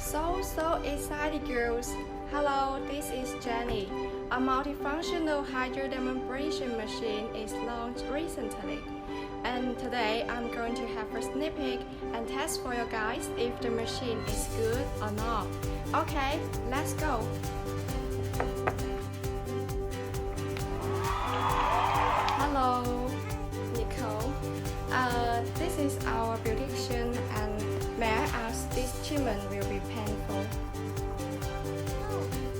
So excited, girls! Hello, this is Jenny. A multifunctional hydrodermabrasion machine is launched recently. And today I'm going to have a sneak peek and test for you guys if the machine is good or not. Okay, let's go! Hello, Nicole. This is our beautician, and may I ask, this treatment will be painful?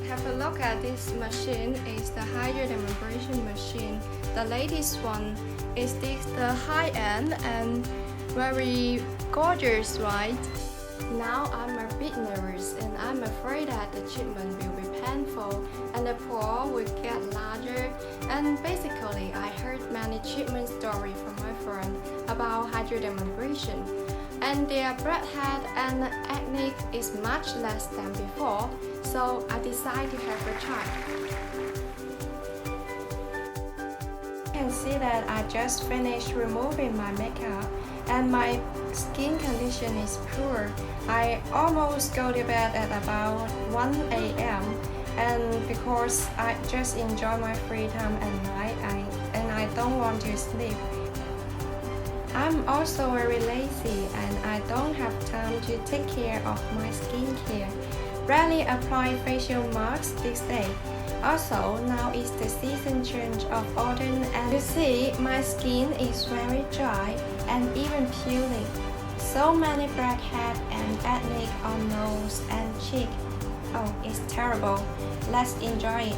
Have a look at this machine. It's the hydrodermabrasion machine. The latest one is this, the high-end and very gorgeous, right? Now I'm a bit nervous and I'm afraid that the treatment will be painful and the pore will get larger. And basically, I heard many treatment stories from my friend about hydrodermabrasion, and their blackhead and acne is much less than before, so I decided to have a try. You can see that I just finished removing my makeup and my skin condition is poor. I almost go to bed at about 1 a.m. and because I just enjoy my free time at night and I don't want to sleep. I'm also very lazy and I don't have time to take care of my skincare. Rarely apply facial masks this day. Also, now is the season change of autumn and you see my skin is very dry and even peeling. So many blackheads and acne on nose and cheek. Oh, it's terrible. Let's enjoy it.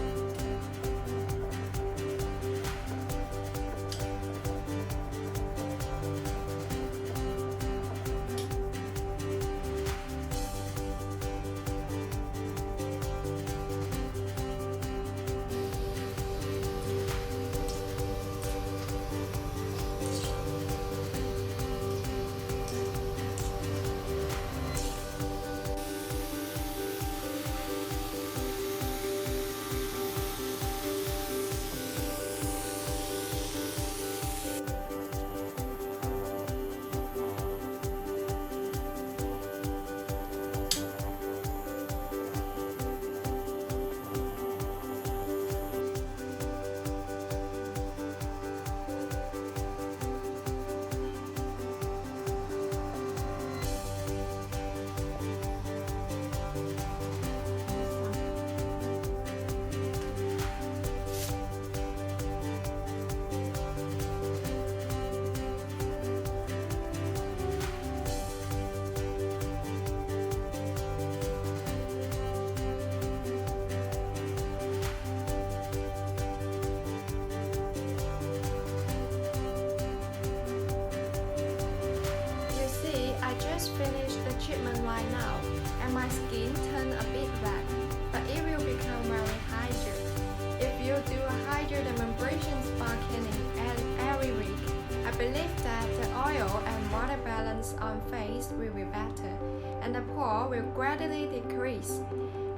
Finished the treatment right now and my skin turned a bit red, but it will become very hydrated. If you do a hydrodermabrasion spa cleaning every week, I believe that the oil and water balance on face will be better and the pore will gradually decrease.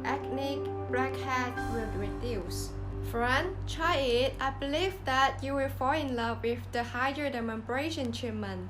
Acne, blackhead will reduce. Friend, try it. I believe that you will fall in love with the hydrodermabrasion treatment.